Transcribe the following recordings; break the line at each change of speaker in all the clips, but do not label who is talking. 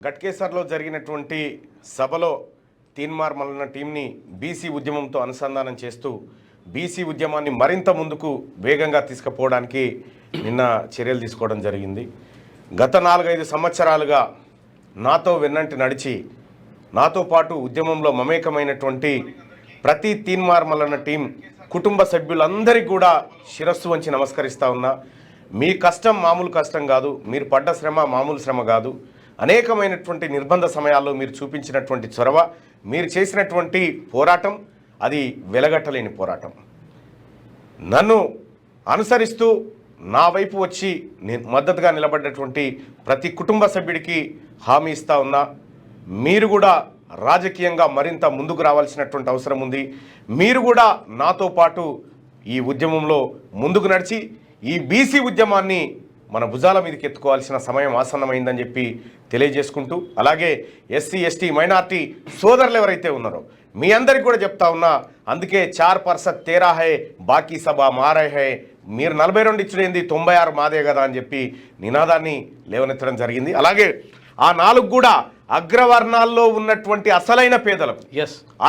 గట్కేసర్లో జరిగినటువంటి సభలో తీన్మార్ మల్లన్న టీంని బీసీ ఉద్యమంతో అనుసంధానం చేస్తూ బీసీ ఉద్యమాన్ని మరింత ముందుకు వేగంగా తీసుకుపోవడానికి నిన్న చర్యలు తీసుకోవడం జరిగింది. గత 4-5 సంవత్సరాలుగా నాతో వెన్నంటి నడిచి నాతో పాటు ఉద్యమంలో మమేకమైనటువంటి ప్రతి తీన్మార్ మల్లన్న టీం కుటుంబ సభ్యులందరికీ కూడా శిరస్సు వంచి నమస్కరిస్తూ ఉన్నా. మీ కష్టం మామూలు కష్టం కాదు, మీరు పడ్డ శ్రమ మామూలు శ్రమ కాదు. అనేకమైనటువంటి నిర్బంధ సమయాల్లో మీరు చూపించినటువంటి చొరవ, మీరు చేసినటువంటి పోరాటం అది వెలగట్టలేని పోరాటం. నన్ను అనుసరిస్తూ నా వైపు వచ్చి మద్దతుగా నిలబడ్డటువంటి ప్రతి కుటుంబ సభ్యుడికి హామీ ఇస్తా ఉన్నా. మీరు కూడా రాజకీయంగా మరింత ముందుకు రావాల్సినటువంటి అవసరం ఉంది. మీరు కూడా నాతో పాటు ఈ ఉద్యమంలో ముందుకు నడిచి ఈ బీసీ ఉద్యమాన్ని మన భుజాల మీదకి ఎత్తుకోవాల్సిన సమయం ఆసన్నమైందని చెప్పి తెలియజేసుకుంటూ, అలాగే ఎస్సీ ఎస్టీ మైనార్టీ సోదరులు ఎవరైతే ఉన్నారో మీ అందరికి కూడా చెప్తా ఉన్నా, అందుకే 4% తేరా హై బాకీ సభ మారే హై, మీరు 42 ఇచ్చుడేంది 96 మాదే కదా అని చెప్పి నినాదాన్ని లేవనెత్తడం జరిగింది. అలాగే ఆ 4 కూడా అగ్రవర్ణాల్లో ఉన్నటువంటి అసలైన పేదలకు,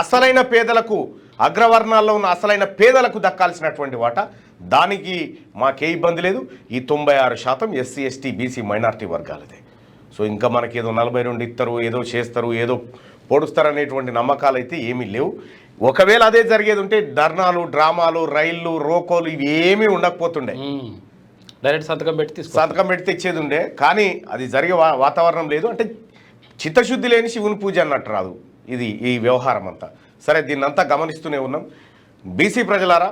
అసలైన పేదలకు, అగ్రవర్ణాల్లో ఉన్న అసలైన పేదలకు దక్కాల్సినటువంటి వాటా, దానికి మాకే ఇబ్బంది లేదు. ఈ 96% ఎస్సీ ఎస్టీ బీసీ మైనార్టీ వర్గాలదే. సో ఇంకా మనకేదో 42 ఇస్తారు, ఏదో చేస్తారు, ఏదో పొడుస్తారు అనేటువంటి నమ్మకాలు అయితే ఏమీ లేవు. ఒకవేళ అదే జరిగేది ఉంటే ధర్నాలు, డ్రామాలు, రైళ్లు, రోకోలు ఇవి ఏమీ ఉండకపోతుండే.
డైరెక్ట్ సంతకం పెట్టి
తెచ్చేది ఉండే. కానీ అది జరిగే వాతావరణం లేదు. అంటే చిత్తశుద్ధి లేని శివుని పూజ అన్నట్టు రాదు ఇది ఈ వ్యవహారం అంతా. సరే, దీన్నంతా గమనిస్తూనే ఉన్నాం. బీసీ ప్రజలారా,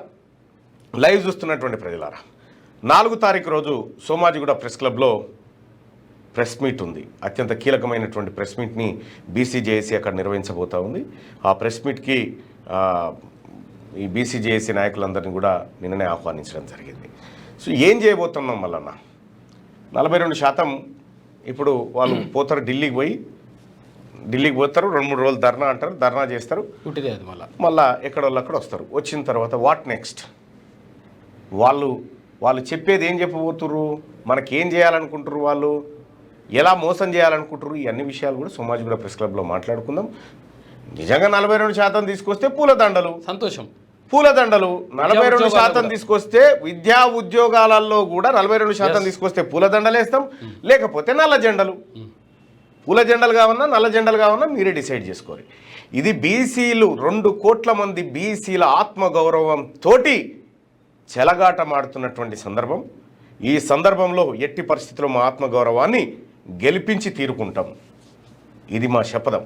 లైవ్ చూస్తున్నటువంటి ప్రజలారా, 4 తారీఖు రోజు సోమాజిగూడ ప్రెస్ క్లబ్లో ప్రెస్ మీట్ ఉంది. అత్యంత కీలకమైనటువంటి ప్రెస్ మీట్ని బీసీజేఏసీ అక్కడ నిర్వహించబోతూ ఉంది. ఆ ప్రెస్ మీట్కి ఈ బీసీజేఏసీ నాయకులందరినీ కూడా నిన్ననే ఆహ్వానించడం జరిగింది. సో ఏం చేయబోతున్నాం మళ్ళన్న, 42% ఇప్పుడు వాళ్ళు పోతారు ఢిల్లీకి పోతారు, 2-3 రోజులు ధర్నా అంటారు, ధర్నా చేస్తారు, మళ్ళీ ఎక్కడోళ్ళు అక్కడ వస్తారు. వచ్చిన తర్వాత వాట్ నెక్స్ట్? వాళ్ళు చెప్పేది ఏం చెప్పబోతుర్రు, మనకేం చేయాలనుకుంటారు, వాళ్ళు ఎలా మోసం చేయాలనుకుంటారు, ఈ అన్ని విషయాలు కూడా సోమాజిగూడ ప్రెస్ క్లబ్లో మాట్లాడుకుందాం. నిజంగా 42% తీసుకొస్తే పూలదండలు, సంతోషం. పూలదండలు 42% తీసుకొస్తే విద్యా ఉద్యోగాలలో కూడా 42% తీసుకొస్తే పూలదండలు వేస్తాం, లేకపోతే నల్ల జెండలు. పూల జెండలు కావన్నా నల్ల జెండలు కావన్నా మీరే డిసైడ్ చేసుకోరు. ఇది బీసీలు 2 కోట్ల మంది బీసీల ఆత్మగౌరవంతో చెలగాటమాడుతున్నటువంటి సందర్భం. ఈ సందర్భంలో ఎట్టి పరిస్థితుల్లో మా ఆత్మగౌరవాన్ని గెలిపించి తీరుకుంటాం. ఇది మా శపథం.